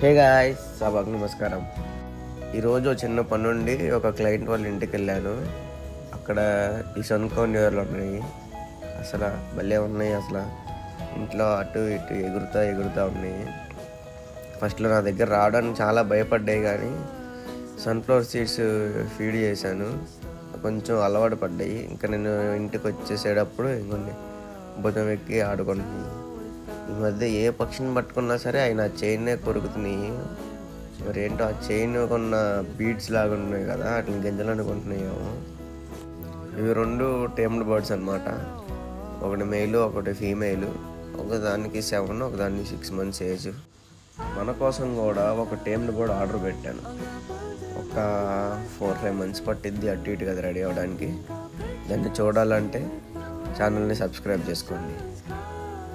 Hey guys, సభకు నమస్కారం. ఈరోజు చిన్న పని ఉండి ఒక క్లయింట్ వాళ్ళ ఇంటికి వెళ్ళాను. అక్కడ ఈ సన్కౌండియర్లు ఉన్నాయి, అసలు భలే ఉన్నాయి. అసలు ఇంట్లో అటు ఇటు ఎగురుతా ఉన్నాయి. ఫస్ట్లో నా దగ్గర రావడానికి చాలా భయపడ్డాయి, కానీ సన్ఫ్లవర్ సీడ్స్ ఫీడ్ చేశాను, కొంచెం అలవాటు పడ్డాయి. ఇంకా నేను ఇంటికి వచ్చేసేటప్పుడు ఇంకొన్ని భుజం ఎక్కి ఆడుకుంటున్నాయి. ఈ మధ్య ఏ పక్షిని పట్టుకున్నా సరే అవి నా చైన్నే కొరుకుతున్నాయి. మరి ఏంటో ఆ చైన్ కొన్న బీడ్స్ లాగా ఉన్నాయి కదా, వాటిని గింజలు అనుకుంటున్నాయేమో. ఇవి రెండు టేమ్డ్ బర్డ్స్ అనమాట. ఒకటి మేలు ఒకటి ఫీమేలు. ఒకదానికి 7, ఒకదానికి 6 months ఏజ్. మన కోసం కూడా ఒక టేమ్డ్ బర్డ్ ఆర్డర్ పెట్టాను. ఒక 4-5 months పట్టిద్ది అటు ఇటుగా రెడీ అవ్వడానికి. దాన్ని చూడాలంటే ఛానల్ని సబ్స్క్రైబ్ చేసుకోండి.